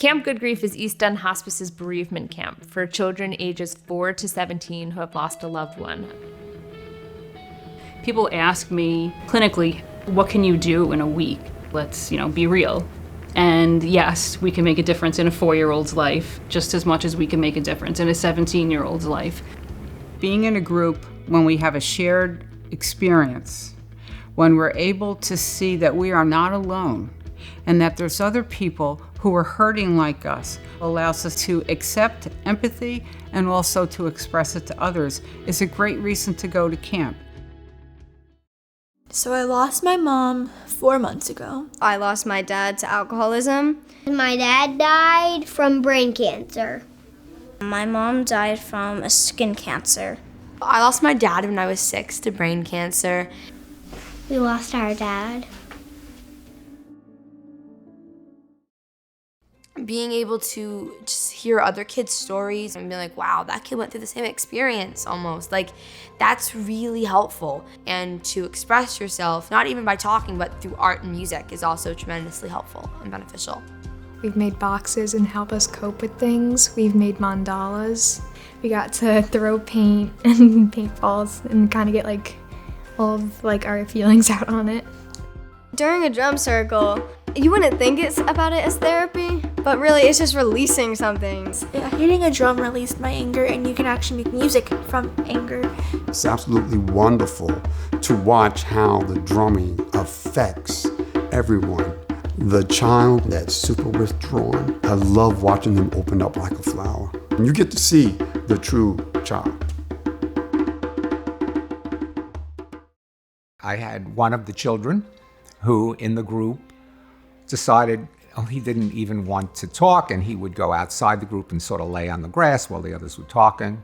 Camp Good Grief is East End Hospice's bereavement camp for children ages 4 to 17 who have lost a loved one. People ask me clinically, what can you do in a week? Let's, be real. And yes, we can make a difference in a 4-year-old's life just as much as we can make a difference in a 17-year-old's life. Being in a group when we have a shared experience, when we're able to see that we are not alone and that there's other people who are hurting like us, allows us to accept empathy and also to express it to others, is a great reason to go to camp. So I lost my mom 4 months ago. I lost my dad to alcoholism. My dad died from brain cancer. My mom died from a skin cancer. I lost my dad when I was 6 to brain cancer. We lost our dad. Being able to just hear other kids' stories and be like, wow, that kid went through the same experience almost. Like, that's really helpful. And to express yourself, not even by talking, but through art and music is also tremendously helpful and beneficial. We've made boxes and help us cope with things. We've made mandalas. We got to throw paint and paintballs and kind of get all of our feelings out on it. During a drum circle, you wouldn't think about it as therapy, but really it's just releasing something. Yeah, hitting a drum released my anger, and you can actually make music from anger. It's absolutely wonderful to watch how the drumming affects everyone. The child that's super withdrawn, I love watching them open up like a flower. And you get to see the true child. I had one of the children who, in the group, decided he didn't even want to talk, and he would go outside the group and sort of lay on the grass while the others were talking.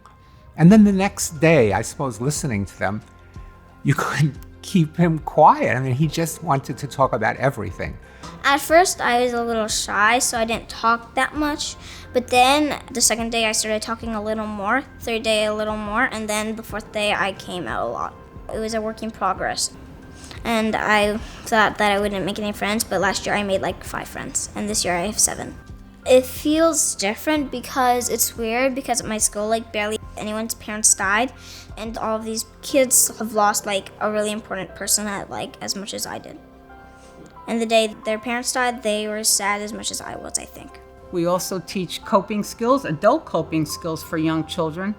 And then the next day, I suppose, listening to them, you couldn't keep him quiet. I mean, he just wanted to talk about everything. At first, I was a little shy, so I didn't talk that much. But then the second day, I started talking a little more, third day a little more, and then the fourth day, I came out a lot. It was a work in progress. And I thought that I wouldn't make any friends, but last year I made 5 friends, and this year I have 7. It feels different because it's weird, because at my school, barely anyone's parents died, and all of these kids have lost, a really important person that, as much as I did. And the day their parents died, they were sad as much as I was, I think. We also teach coping skills, adult coping skills for young children.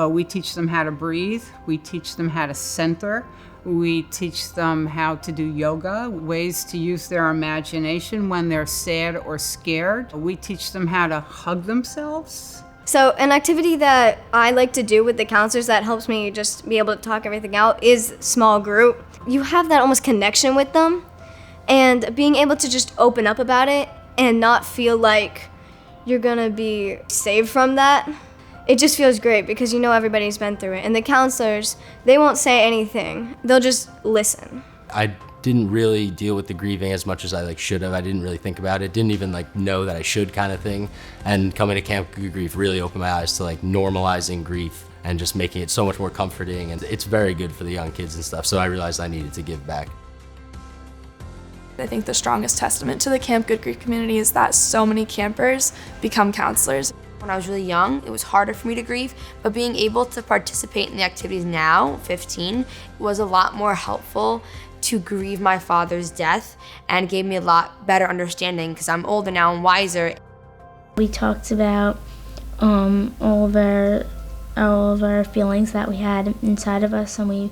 We teach them how to breathe. We teach them how to center. We teach them how to do yoga, ways to use their imagination when they're sad or scared. We teach them how to hug themselves. So an activity that I like to do with the counselors that helps me just be able to talk everything out is small group. You have that almost connection with them, and being able to just open up about it and not feel like you're gonna be saved from that. It just feels great because everybody's been through it. And the counselors, they won't say anything. They'll just listen. I didn't really deal with the grieving as much as I should have. I didn't really think about it. Didn't even know that I should, kind of thing. And coming to Camp Good Grief really opened my eyes to normalizing grief and just making it so much more comforting. And it's very good for the young kids and stuff. So I realized I needed to give back. I think the strongest testament to the Camp Good Grief community is that so many campers become counselors. When I was really young, it was harder for me to grieve, but being able to participate in the activities now, 15, was a lot more helpful to grieve my father's death and gave me a lot better understanding because I'm older now and wiser. We talked about all of our feelings that we had inside of us, and we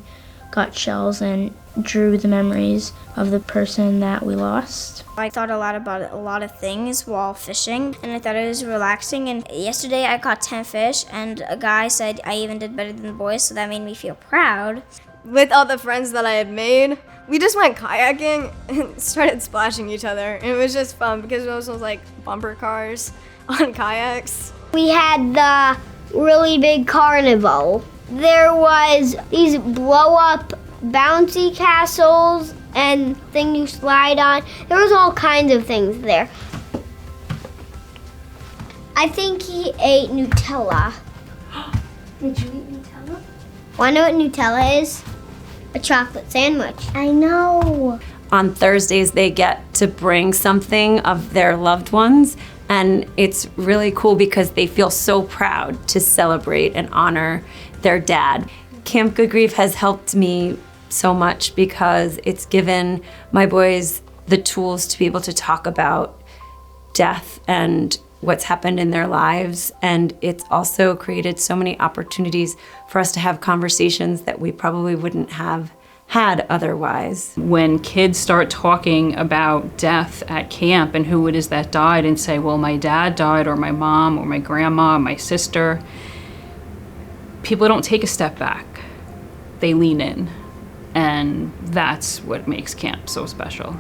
got shells and drew the memories of the person that we lost. I thought a lot about a lot of things while fishing, and I thought it was relaxing. And yesterday I caught 10 fish, and a guy said I even did better than the boys, so that made me feel proud. With all the friends that I had made, we just went kayaking and started splashing each other. And it was just fun because those was bumper cars on kayaks. We had the really big carnival. There was these blow-up bouncy castles and thing you slide on. There was all kinds of things there. I think he ate Nutella. Did you eat Nutella? Want to know what Nutella is? A chocolate sandwich. I know. On Thursdays, they get to bring something of their loved ones And it's really cool because they feel so proud to celebrate and honor their dad. Camp Good Grief has helped me so much because it's given my boys the tools to be able to talk about death and what's happened in their lives. And it's also created so many opportunities for us to have conversations that we probably wouldn't have had otherwise. When kids start talking about death at camp and who it is that died and say, well, my dad died, or my mom, or my grandma, or my sister, people don't take a step back. They lean in. And that's what makes camp so special.